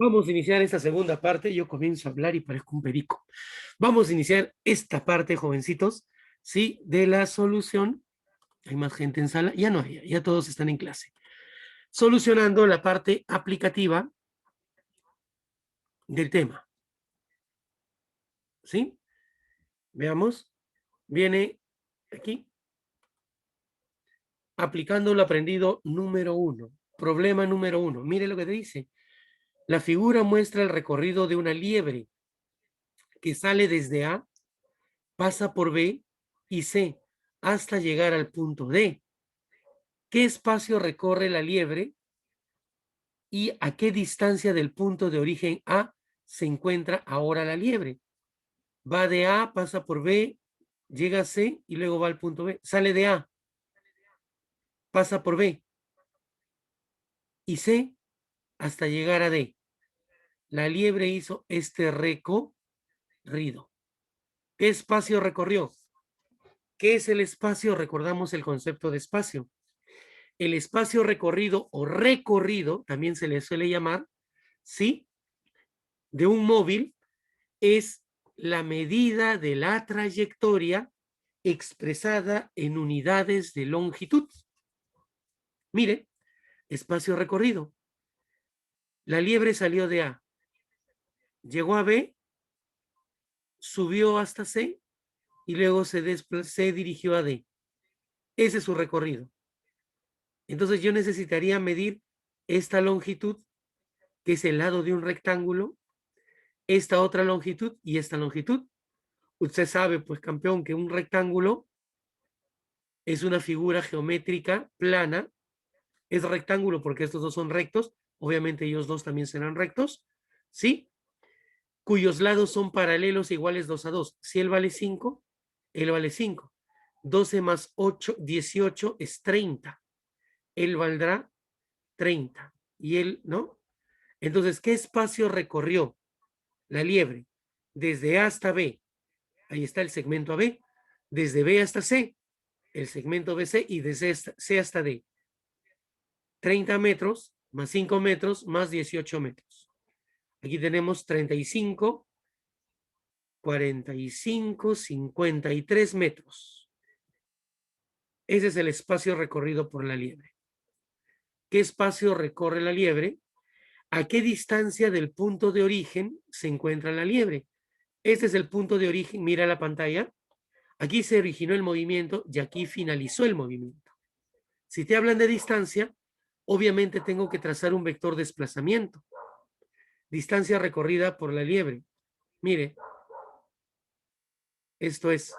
Vamos a iniciar esta segunda parte. Yo comienzo a hablar y parezco un perico. Vamos a iniciar esta parte, jovencitos, ¿sí? De la solución. Hay más gente en sala. Ya no hay, ya todos están en clase. Solucionando la parte aplicativa del tema, ¿sí? Veamos. Viene aquí. Aplicando lo aprendido número 1. Problema número 1. Mire lo que te dice. La figura muestra el recorrido de una liebre que sale desde A, pasa por B y C hasta llegar al punto D. ¿Qué espacio recorre la liebre y a qué distancia del punto de origen A se encuentra ahora la liebre? Va de A, pasa por B, llega a C y luego va al punto B. Sale de A, pasa por B y C hasta llegar a D. La liebre hizo este recorrido. ¿Qué espacio recorrió? ¿Qué es el espacio? Recordamos el concepto de espacio. El espacio recorrido o recorrido, también se le suele llamar, ¿sí? De un móvil es la medida de la trayectoria expresada en unidades de longitud. Mire, espacio recorrido. La liebre salió de A, llegó a B, subió hasta C y luego se dirigió a D. Ese es su recorrido. Entonces yo necesitaría medir esta longitud, que es el lado de un rectángulo, esta otra longitud y esta longitud. Usted sabe, pues, campeón, que un rectángulo es una figura geométrica plana. Es rectángulo porque estos dos son rectos. Obviamente ellos dos también serán rectos, ¿sí? Cuyos lados son paralelos e iguales 2 a 2. Si él vale 5, él vale 5. 12 más 8, 18 es 30. Él valdrá 30. Y él, ¿no? Entonces, ¿qué espacio recorrió la liebre? Desde A hasta B. Ahí está el segmento AB. Desde B hasta C, el segmento BC, y desde C hasta D. 30 metros más 5 metros más 18 metros. Aquí tenemos 35, 45, 53 metros. Ese es el espacio recorrido por la liebre. ¿Qué espacio recorre la liebre? ¿A qué distancia del punto de origen se encuentra la liebre? Este es el punto de origen, mira la pantalla. Aquí se originó el movimiento y aquí finalizó el movimiento. Si te hablan de distancia, obviamente tengo que trazar un vector de desplazamiento. Distancia recorrida por la liebre. Mire, esto es,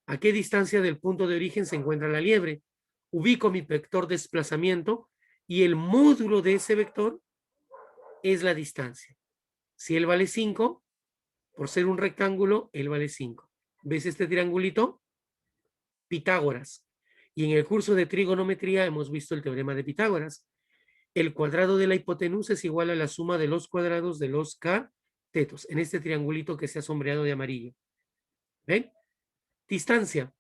¿a qué distancia del punto de origen se encuentra la liebre? Ubico mi vector de desplazamiento y el módulo de ese vector es la distancia. Si él vale 5, por ser un rectángulo, él vale 5. ¿Ves este triangulito? Pitágoras. Y en el curso de trigonometría hemos visto el teorema de Pitágoras. El cuadrado de la hipotenusa es igual a la suma de los cuadrados de los catetos, en este triangulito que se ha sombreado de amarillo. ¿Ven? Distancia.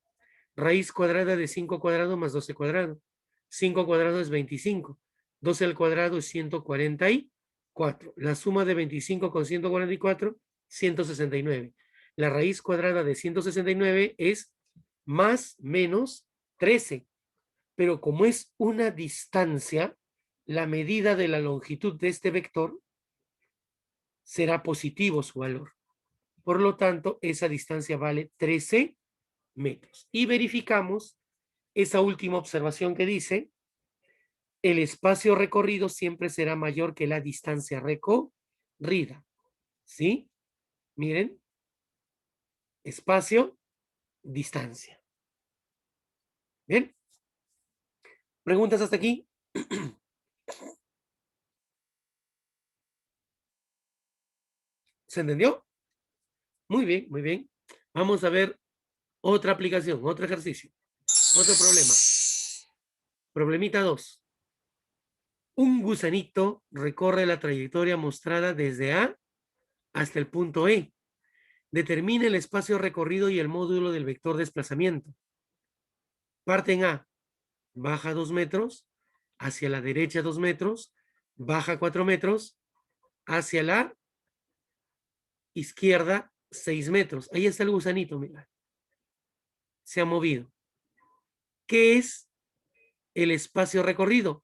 Raíz cuadrada de 5 cuadrado más 12 cuadrado. 5 cuadrado es 25. 12 al cuadrado es 144. La suma de 25 con 144, 169. La raíz cuadrada de 169 es más menos 13. Pero como es una distancia, la medida de la longitud de este vector será positivo su valor. Por lo tanto, esa distancia vale 13 metros. Y verificamos esa última observación que dice, el espacio recorrido siempre será mayor que la distancia recorrida. ¿Sí? Miren, espacio, distancia. ¿Bien? ¿Preguntas hasta aquí? ¿Se entendió? Muy bien, muy bien. Vamos a ver otra aplicación, otro ejercicio, otro problema. Problemita 2. Un gusanito recorre la trayectoria mostrada desde A hasta el punto E. Determina el espacio recorrido y el módulo del vector de desplazamiento. Parte en A, baja 2 metros, hacia la derecha 2 metros, baja 4 metros, hacia la izquierda 6 metros. Ahí está el gusanito, mira. Se ha movido. ¿Qué es el espacio recorrido?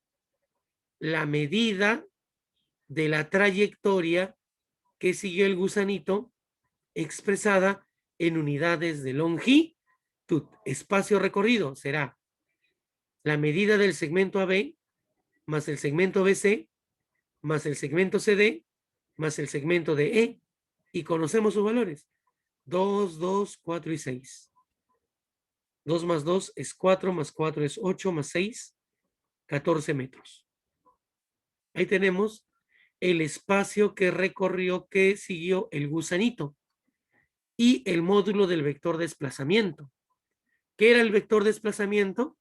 La medida de la trayectoria que siguió el gusanito expresada en unidades de longitud. Espacio recorrido será la medida del segmento AB más el segmento BC más el segmento CD más el segmento DE y conocemos sus valores. 2, 2, 4 y 6. 2 más 2 es 4, más 4 es 8, más 6, 14 metros. Ahí tenemos el espacio que recorrió, que siguió el gusanito y el módulo del vector desplazamiento. ¿Qué era el vector desplazamiento?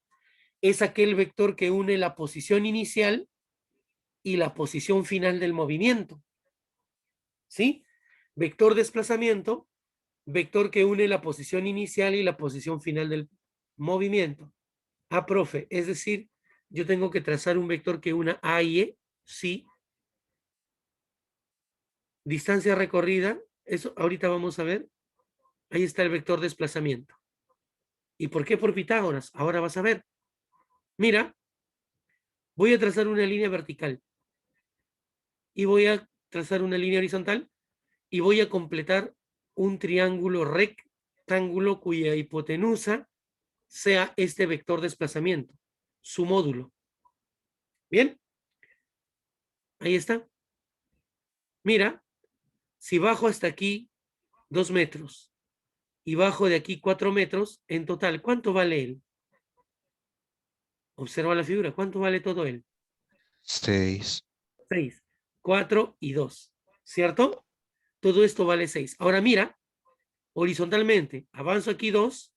Es aquel vector que une la posición inicial y la posición final del movimiento. ¿Sí? Vector desplazamiento, vector que une la posición inicial y la posición final del movimiento. Ah, profe, es decir, yo tengo que trazar un vector que una A y E, sí. Distancia recorrida, eso ahorita vamos a ver. Ahí está el vector desplazamiento. ¿Y por qué por Pitágoras? Ahora vas a ver. Mira, voy a trazar una línea vertical y voy a trazar una línea horizontal y voy a completar un triángulo rectángulo cuya hipotenusa sea este vector desplazamiento, su módulo. ¿Bien? Ahí está. Mira, si bajo hasta aquí 2 metros y bajo de aquí 4 metros, en total, ¿cuánto vale él? Observa la figura, ¿cuánto vale todo él? 6. 6, 4 y 2, ¿cierto? Todo esto vale 6. Ahora mira, horizontalmente, avanzo aquí 2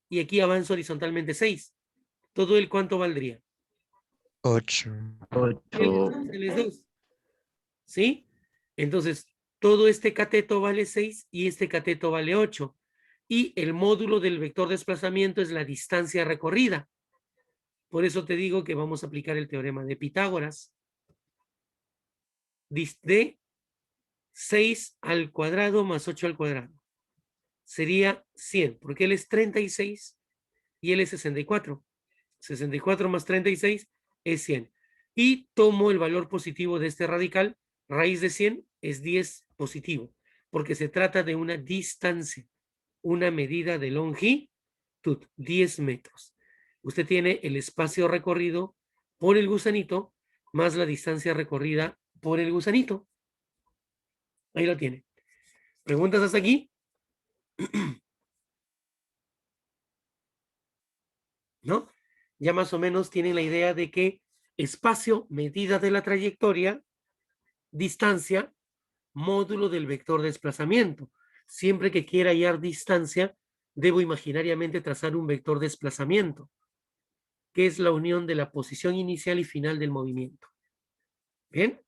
y aquí avanzo horizontalmente 6. Todo el ¿cuánto valdría? 8. 8. Él es 2. ¿Sí? Entonces, todo este cateto vale 6 y este cateto vale 8. Y el módulo del vector desplazamiento es la distancia recorrida. Por eso te digo que vamos a aplicar el teorema de Pitágoras. De 6 al cuadrado más 8 al cuadrado. Sería 100, porque él es 36 y él es 64. 64 más 36 es 100. Y tomo el valor positivo de este radical, raíz de 100 es 10 positivo, porque se trata de una distancia, una medida de longitud, 10 metros. Usted tiene el espacio recorrido por el gusanito más la distancia recorrida por el gusanito. Ahí lo tiene. ¿Preguntas hasta aquí? ¿No? Ya más o menos tienen la idea de que espacio, medida de la trayectoria, distancia, módulo del vector desplazamiento. Siempre que quiera hallar distancia, debo imaginariamente trazar un vector desplazamiento, que es la unión de la posición inicial y final del movimiento. ¿Bien?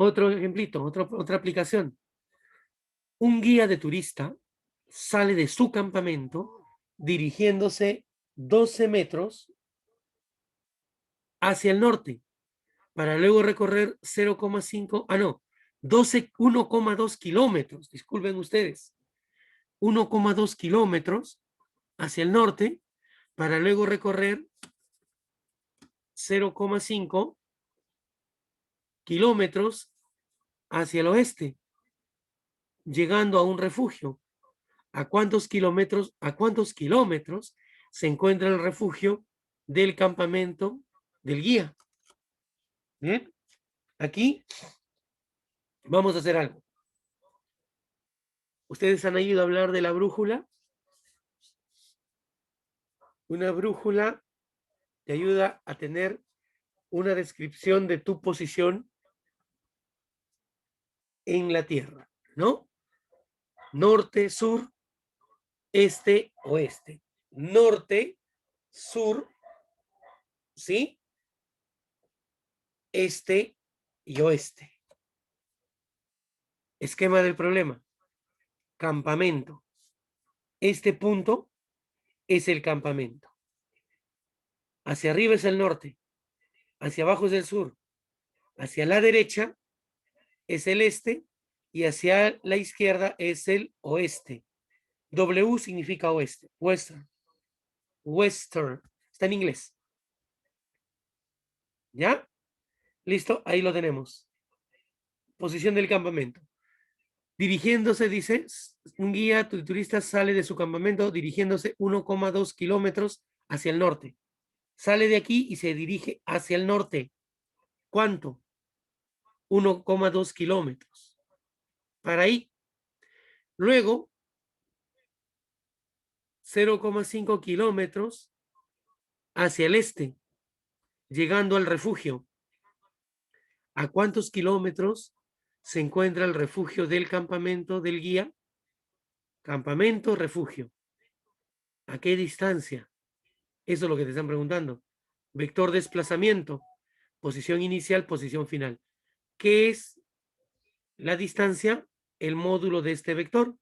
Otro ejemplito, otra aplicación. Un guía de turista sale de su campamento dirigiéndose 12 metros hacia el norte para luego recorrer 0,5, 1,2 kilómetros, disculpen ustedes, 1,2 kilómetros hacia el norte para luego recorrer 0,5 kilómetros hacia el oeste, llegando a un refugio. ¿A cuántos kilómetros se encuentra el refugio del campamento del guía? Bien, aquí vamos a hacer algo. Ustedes han oído hablar de la brújula. Una brújula te ayuda a tener una descripción de tu posición en la Tierra, ¿no? Norte, sur, este, oeste. Norte, sur, ¿sí? Este y oeste. Esquema del problema. Campamento. Este punto es el campamento. Hacia arriba es el norte, hacia abajo es el sur, Hacia la derecha es el este y hacia la izquierda es el oeste. W significa oeste, western. Western. Está en inglés. ¿Ya? Listo, ahí lo tenemos. Posición del campamento. Dirigiéndose, dice, un guía turista sale de su campamento dirigiéndose 1,2 kilómetros hacia el norte. Sale de aquí y se dirige hacia el norte. ¿Cuánto? 1,2 kilómetros. Para ahí. Luego, 0,5 kilómetros hacia el este, llegando al refugio. ¿A cuántos kilómetros se encuentra el refugio del campamento del guía? Campamento, refugio. ¿A qué distancia? Eso es lo que te están preguntando. Vector desplazamiento, posición inicial, posición final. ¿Qué es la distancia? El módulo de este vector.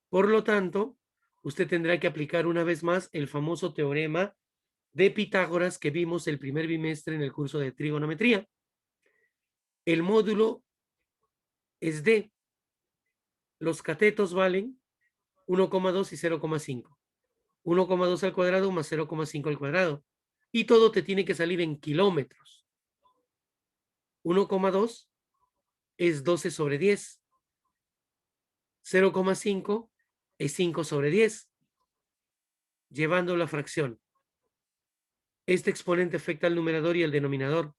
Por lo tanto, usted tendrá que aplicar una vez más el famoso teorema de Pitágoras que vimos el primer bimestre en el curso de trigonometría. El módulo es D. Los catetos valen 1,2 y 0,5. 1,2 al cuadrado más 0,5 al cuadrado. Y todo te tiene que salir en kilómetros. 1,2 es 12 sobre 10. 0,5 es 5 sobre 10. Llevando la fracción. Este exponente afecta al numerador y al denominador.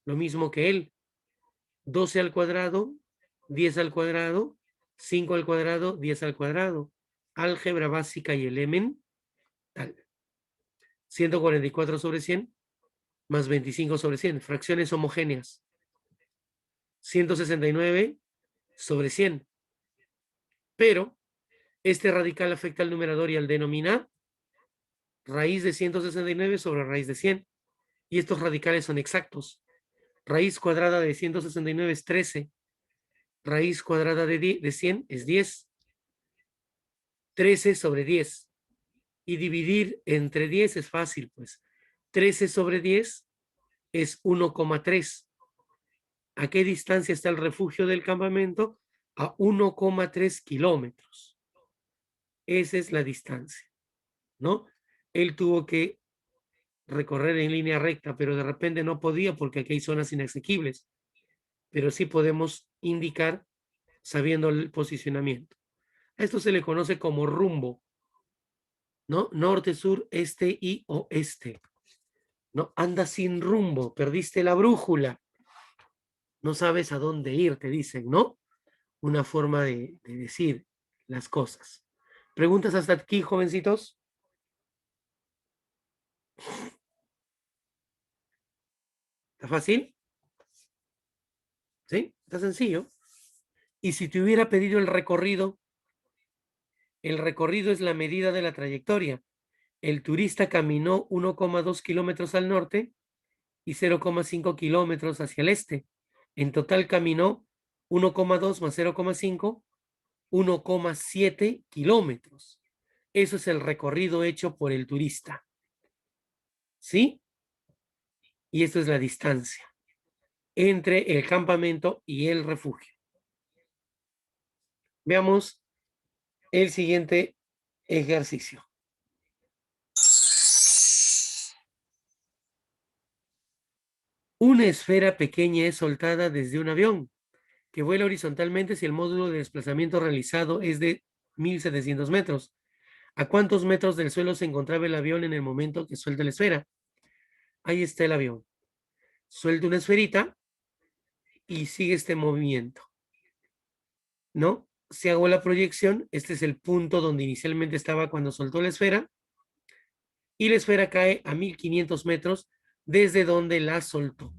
Lo mismo que él. 12 al cuadrado, 10 al cuadrado, 5 al cuadrado, 10 al cuadrado. Álgebra básica y elemental. 144 sobre 100 más 25 sobre 100. Fracciones homogéneas. 169 sobre 100. Pero este radical afecta al numerador y al denominador. Raíz de 169 sobre raíz de 100. Y estos radicales son exactos. Raíz cuadrada de 169 es 13. Raíz cuadrada de 100 es 10. 13 sobre 10. Y dividir entre 10 es fácil, pues. 13 sobre 10 es 1,3. ¿A qué distancia está el refugio del campamento? A 1,3 kilómetros. Esa es la distancia, ¿no? Él tuvo que recorrer en línea recta, pero de repente no podía porque aquí hay zonas inasequibles. Pero sí podemos indicar sabiendo el posicionamiento. A esto se le conoce como rumbo, ¿no? Norte, sur, este y oeste. ¿No? Andas sin rumbo, perdiste la brújula. No sabes a dónde ir, te dicen, ¿no? Una forma de decir las cosas. ¿Preguntas hasta aquí, jovencitos? ¿Está fácil? ¿Sí? Está sencillo. Y si te hubiera pedido el recorrido es la medida de la trayectoria. El turista caminó 1,2 kilómetros al norte y 0,5 kilómetros hacia el este. En total caminó 1,2 más 0,5, 1,7 kilómetros. Eso es el recorrido hecho por el turista. ¿Sí? Y esto es la distancia entre el campamento y el refugio. Veamos el siguiente ejercicio. Una esfera pequeña es soltada desde un avión que vuela horizontalmente si el módulo de desplazamiento realizado es de 1.700 metros. ¿A cuántos metros del suelo se encontraba el avión en el momento que suelta la esfera? Ahí está el avión. Suelta una esferita y sigue este movimiento, ¿no? Si hago la proyección, este es el punto donde inicialmente estaba cuando soltó la esfera y la esfera cae a 1.500 metros desde donde la soltó.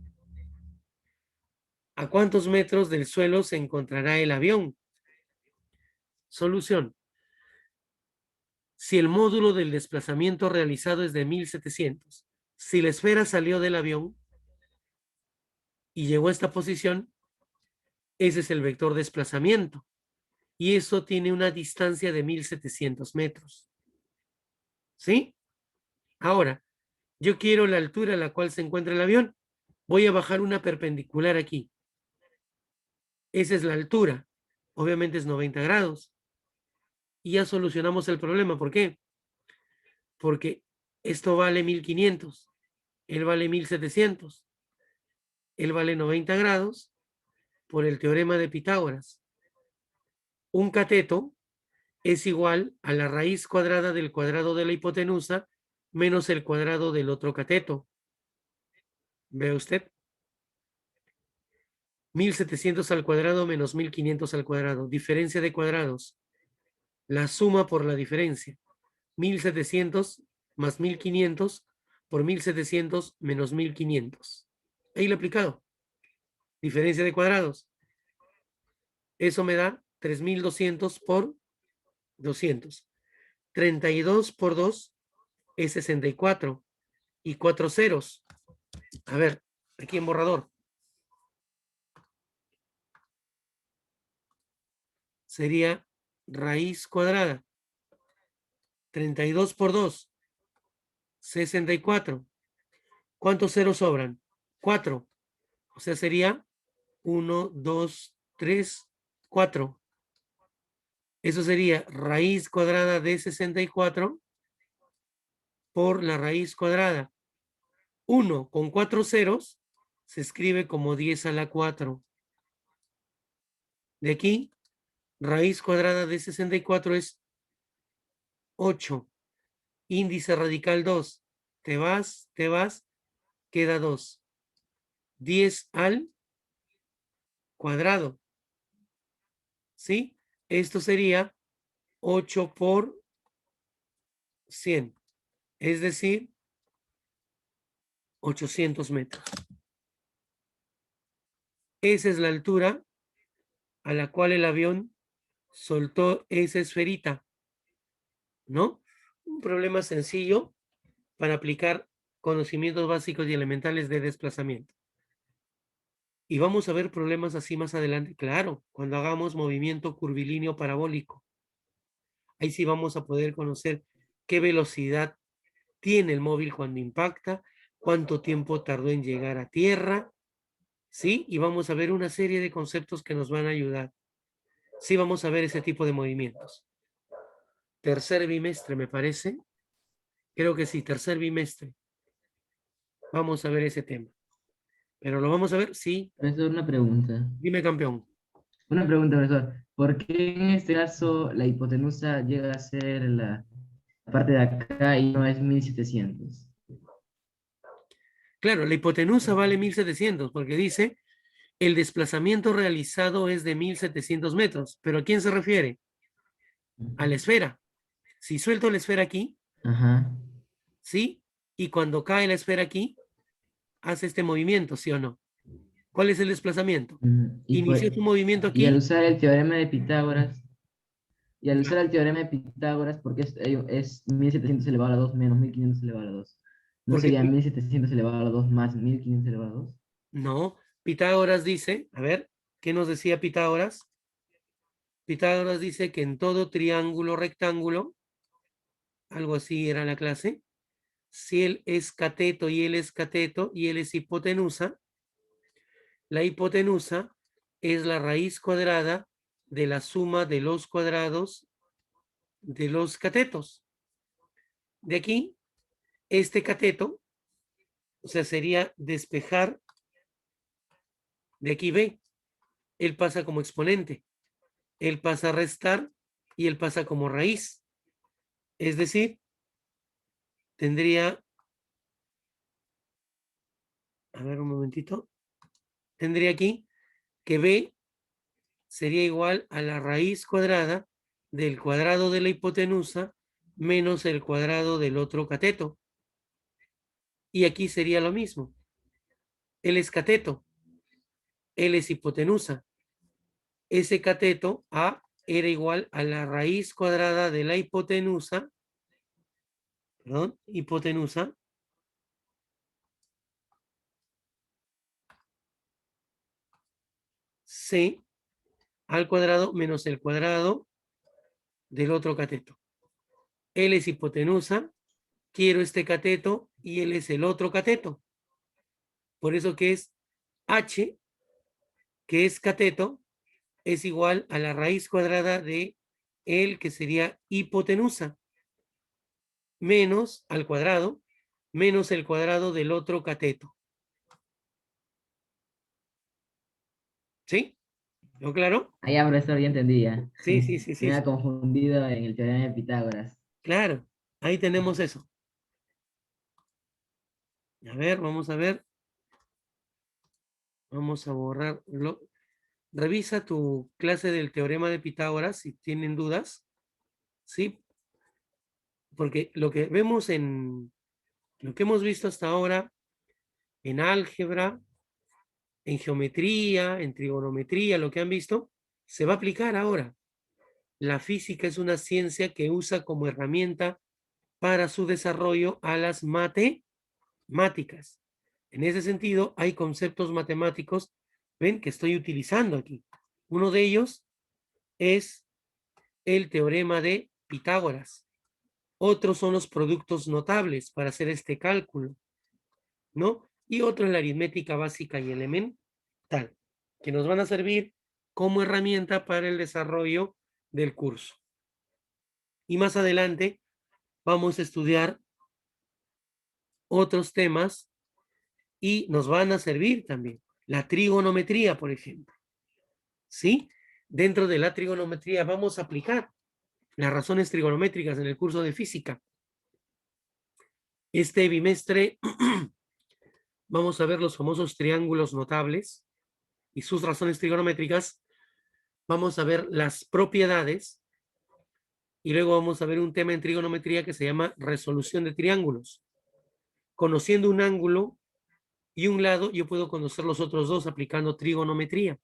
¿A cuántos metros del suelo se encontrará el avión? Solución. Si el módulo del desplazamiento realizado es de 1.700, si la esfera salió del avión y llegó a esta posición, ese es el vector desplazamiento. Y eso tiene una distancia de 1.700 metros. ¿Sí? Ahora, yo quiero la altura a la cual se encuentra el avión. Voy a bajar una perpendicular aquí. Esa es la altura. Obviamente es 90 grados. Y ya solucionamos el problema. ¿Por qué? Porque esto vale 1500. Él vale 1700. Él vale 90 grados por el teorema de Pitágoras. Un cateto es igual a la raíz cuadrada del cuadrado de la hipotenusa menos el cuadrado del otro cateto. ¿Ve usted? 1700 al cuadrado menos 1500 al cuadrado. Diferencia de cuadrados. La suma por la diferencia. 1700 más 1500 por 1700 menos 1500. Ahí lo he aplicado. Diferencia de cuadrados. Eso me da 3200 por 200. 32 por 2 es 64. Y 4 ceros. A ver, aquí en borrador. Sería raíz cuadrada. 32 por 2. 64. ¿Cuántos ceros sobran? 4. O sea, sería 1, 2, 3, 4. Eso sería raíz cuadrada de 64 por la raíz cuadrada. 1 con 4 ceros se escribe como 10 a la 4. De aquí, raíz cuadrada de 64 es 8. Índice radical 2. Te vas, queda 2. 10 al cuadrado. ¿Sí? Esto sería 8 por 100. Es decir, 800 metros. Esa es la altura a la cual el avión soltó esa esferita, ¿no? Un problema sencillo para aplicar conocimientos básicos y elementales de desplazamiento. Y vamos a ver problemas así más adelante, claro, cuando hagamos movimiento curvilíneo parabólico. Ahí sí vamos a poder conocer qué velocidad tiene el móvil cuando impacta, cuánto tiempo tardó en llegar a tierra, ¿sí? Y vamos a ver una serie de conceptos que nos van a ayudar. Sí, vamos a ver ese tipo de movimientos. Tercer bimestre, me parece. Creo que sí, tercer bimestre. Vamos a ver ese tema. Pero lo vamos a ver, sí. Profesor, una pregunta. Dime, campeón. Una pregunta, profesor. ¿Por qué en este caso la hipotenusa llega a ser la parte de acá y no es 1700? Claro, la hipotenusa vale 1700 porque dice el desplazamiento realizado es de 1700 metros. ¿Pero a quién se refiere? A la esfera. Si suelto la esfera aquí, Ajá. ¿sí? Y cuando cae la esfera aquí, hace este movimiento, ¿sí o no? ¿Cuál es el desplazamiento? Y, Inició su movimiento y al aquí. usar el teorema de Pitágoras, porque es 1700 elevado a la 2 menos 1500 elevado a la 2. ¿No Porque sería 1700 elevado a la 2 más 1500 elevado a la 2? no, Pitágoras dice, a ver, ¿qué nos decía Pitágoras? Pitágoras dice que en todo triángulo rectángulo, algo así era la clase, si él es cateto y él es cateto y él es hipotenusa, la hipotenusa es la raíz cuadrada de la suma de los cuadrados de los catetos. De aquí, este cateto, o sea, sería despejar de aquí B. Él pasa como exponente, él pasa a restar y él pasa como raíz. Es decir, tendría, a ver un momentito, tendría aquí que B sería igual a la raíz cuadrada del cuadrado de la hipotenusa menos el cuadrado del otro cateto. Y aquí sería lo mismo. Él es cateto, él es hipotenusa. Ese cateto A era igual a la raíz cuadrada de la hipotenusa, perdón, hipotenusa, C al cuadrado menos el cuadrado del otro cateto. Él es hipotenusa, quiero este cateto y él es el otro cateto. Por eso que es H, que es cateto, es igual a la raíz cuadrada de el que sería hipotenusa, menos al cuadrado, menos el cuadrado del otro cateto. ¿Sí? ¿No claro? Ah, ya, profesor, ya entendía. Sí, sí, sí, Me sí, había sí. confundido en el teorema de Pitágoras. Claro, ahí tenemos eso. A ver, vamos a ver. Vamos a borrarlo. Revisa tu clase del teorema de Pitágoras si tienen dudas. Sí, porque lo que vemos lo que hemos visto hasta ahora en álgebra, en geometría, en trigonometría, lo que han visto, se va a aplicar ahora. La física es una ciencia que usa como herramienta para su desarrollo a las matemáticas. En ese sentido, hay conceptos matemáticos, ven, que estoy utilizando aquí. Uno de ellos es el teorema de Pitágoras. Otros son los productos notables para hacer este cálculo, ¿no? Y otro es la aritmética básica y elemental, que nos van a servir como herramienta para el desarrollo del curso. Y más adelante vamos a estudiar otros temas y nos van a servir también. La trigonometría, por ejemplo. ¿Sí? Dentro de la trigonometría vamos a aplicar las razones trigonométricas en el curso de física. Este bimestre vamos a ver los famosos triángulos notables y sus razones trigonométricas. Vamos a ver las propiedades y luego vamos a ver un tema en trigonometría que se llama resolución de triángulos. Conociendo un ángulo y un lado, yo puedo conocer los otros dos aplicando trigonometría.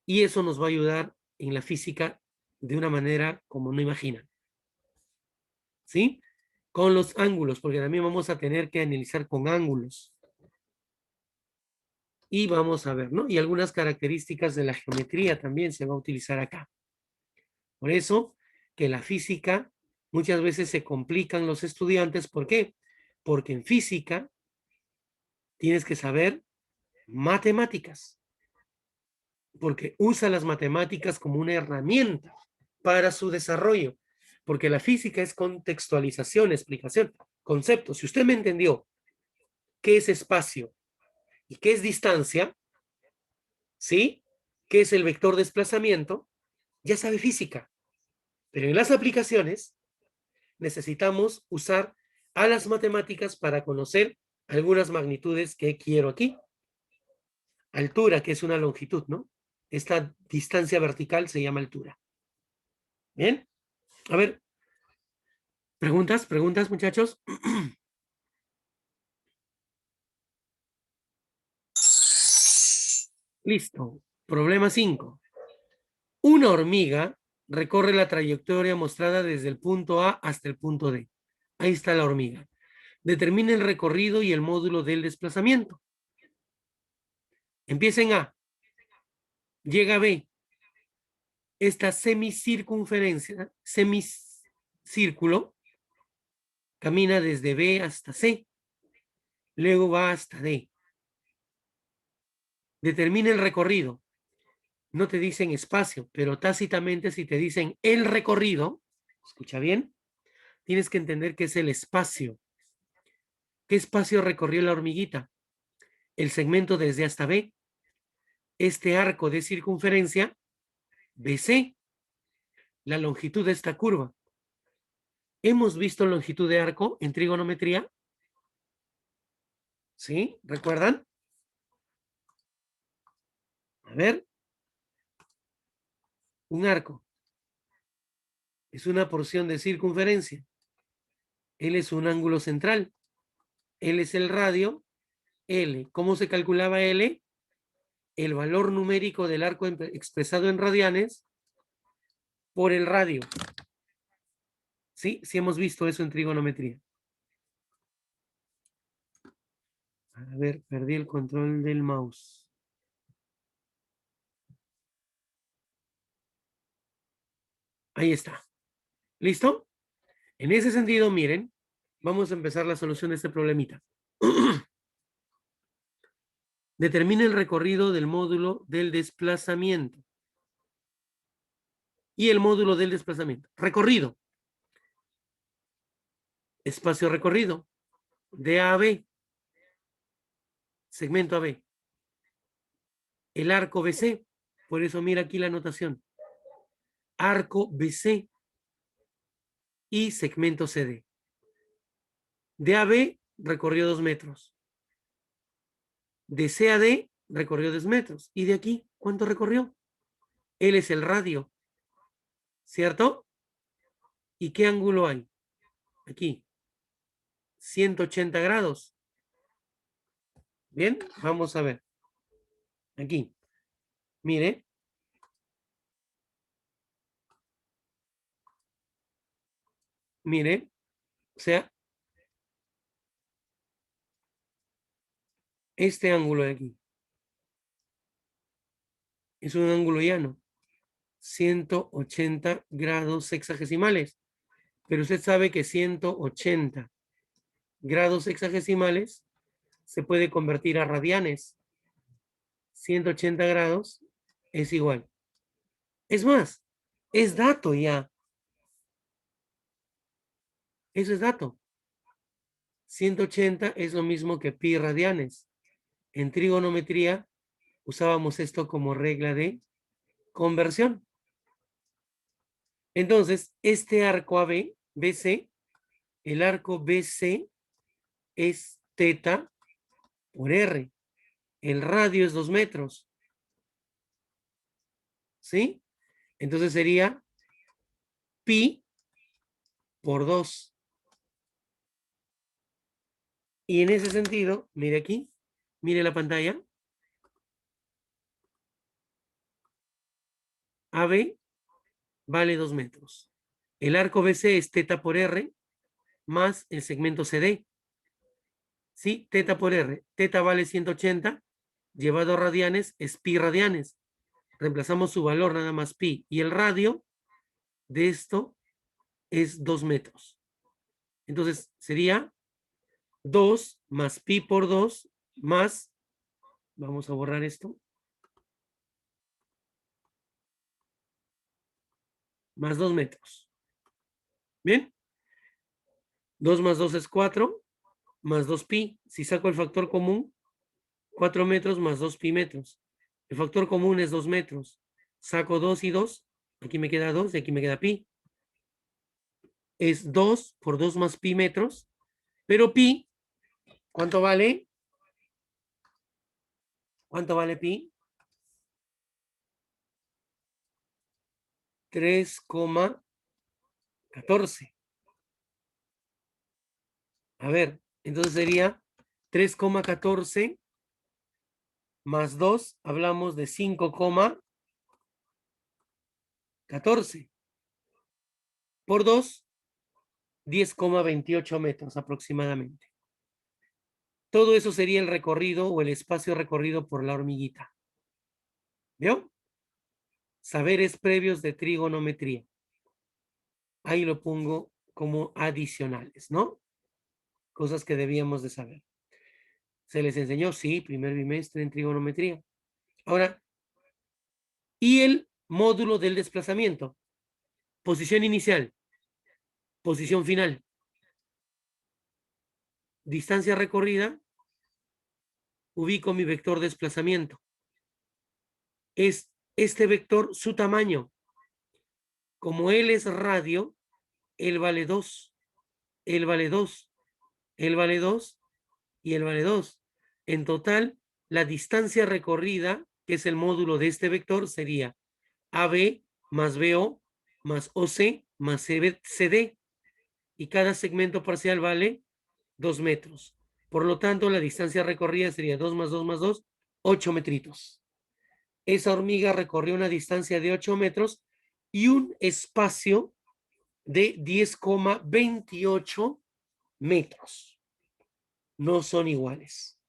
Y eso nos va a ayudar en la física de una manera como no imaginan. ¿Sí? Con los ángulos, porque también vamos a tener que analizar con ángulos. Y vamos a ver, ¿no? Y algunas características de la geometría también se va a utilizar acá. Por eso que la física muchas veces se complican los estudiantes. ¿Por qué? Porque en física tienes que saber matemáticas, porque usa las matemáticas como una herramienta para su desarrollo, porque la física es contextualización, explicación, concepto. Si usted me entendió qué es espacio y qué es distancia, ¿sí? ¿Qué es el vector de desplazamiento? Ya sabe física, pero en las aplicaciones necesitamos usar a las matemáticas para conocer algunas magnitudes que quiero aquí. Altura, que es una longitud, ¿no? Esta distancia vertical se llama altura. Bien, a ver, preguntas, muchachos. Listo. Problema 5. Una hormiga recorre la trayectoria mostrada desde el punto A hasta el punto D. Ahí está la hormiga. Determina el recorrido y el módulo del desplazamiento. Empieza en A. Llega a B. Esta semicircunferencia, semicírculo, camina desde B hasta C. Luego va hasta D. Determina el recorrido. No te dicen espacio, pero tácitamente si te dicen el recorrido, escucha bien, tienes que entender que es el espacio. ¿Qué espacio recorrió la hormiguita? El segmento desde hasta B. Este arco de circunferencia, BC, la longitud de esta curva. ¿Hemos visto longitud de arco en trigonometría? ¿Sí? ¿Recuerdan? A ver. Un arco es una porción de circunferencia. L es un ángulo central. L es el radio. L. ¿Cómo se calculaba L? El valor numérico del arco expresado en radianes por el radio. ¿Sí? Sí hemos visto eso en trigonometría. A ver, perdí el control del mouse. Ahí está. ¿Listo? En ese sentido, miren, vamos a empezar la solución de este problemita. Determina el recorrido del módulo del desplazamiento. Y el módulo del desplazamiento. Recorrido. Espacio recorrido. De A a B. Segmento AB. El arco BC. Por eso mira aquí la anotación. Arco BC. Y segmento CD. De A a B recorrió 2 metros. De C a D recorrió 2 metros. ¿Y de aquí cuánto recorrió? Él es el radio. ¿Cierto? ¿Y qué ángulo hay? Aquí. 180 grados. Bien, vamos a ver. Aquí. Mire. Mire. O sea, este ángulo de aquí. Es un ángulo llano. 180 grados sexagesimales. Pero usted sabe que 180 grados sexagesimales se puede convertir a radianes. 180 grados es igual. Es más, es dato ya. Eso es dato. 180 es lo mismo que pi radianes. En trigonometría usábamos esto como regla de conversión. Entonces, este arco AB, BC, el arco BC es teta por R. El radio es 2 metros. ¿Sí? Entonces sería pi por 2. Y en ese sentido, mire aquí, mire la pantalla. AB vale 2 metros. El arco BC es teta por R más el segmento CD. ¿Sí? Teta por R. Teta vale 180, llevado a radianes es pi radianes. Reemplazamos su valor nada más pi. Y el radio de esto es 2 metros. Entonces sería 2 más pi por 2 más, vamos a borrar esto, más 2 metros. ¿Bien? 2 más 2 es 4, más 2 pi. Si saco el factor común, 4 metros más 2 pi metros. El factor común es 2 metros. Saco 2 y 2, aquí me queda 2 y aquí me queda pi. Es 2 por 2 más pi metros, pero pi, ¿cuánto vale? ¿Cuánto vale pi? 3,14. A ver, entonces sería 3,14 más 2, hablamos de 5,14. Por 2, 10,28 metros aproximadamente. Todo eso sería el recorrido o el espacio recorrido por la hormiguita. ¿Vio? Saberes previos de trigonometría. Ahí lo pongo como adicionales, ¿no? Cosas que debíamos de saber. ¿Se les enseñó? Sí, primer bimestre en trigonometría. Ahora, y el módulo del desplazamiento. Posición inicial. Posición final. Distancia recorrida. Ubico mi vector de desplazamiento. Es este vector su tamaño. Como él es radio, él vale 2. Él vale 2. Él vale 2 y él vale 2. En total, la distancia recorrida, que es el módulo de este vector, sería AB más BO más OC más CD. Y cada segmento parcial vale 2 metros. Por lo tanto, la distancia recorrida sería 2 más 2 más 2, 8 metritos. Esa hormiga recorrió una distancia de 8 metros y un espacio de 10,28 metros. No son iguales.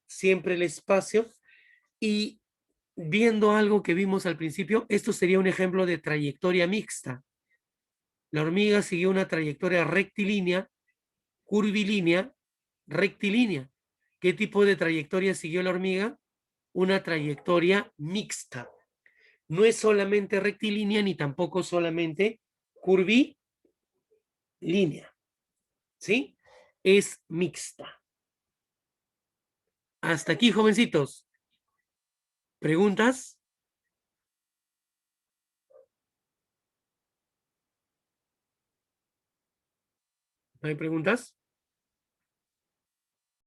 Siempre el espacio. Y viendo algo que vimos al principio, esto sería un ejemplo de trayectoria mixta. La hormiga siguió una trayectoria rectilínea, curvilínea, rectilínea. ¿Qué tipo de trayectoria siguió la hormiga? una trayectoria mixta. No es solamente rectilínea ni tampoco solamente curvilínea. ¿Sí? Es mixta. Hasta aquí, jovencitos. ¿Preguntas? ¿No hay preguntas?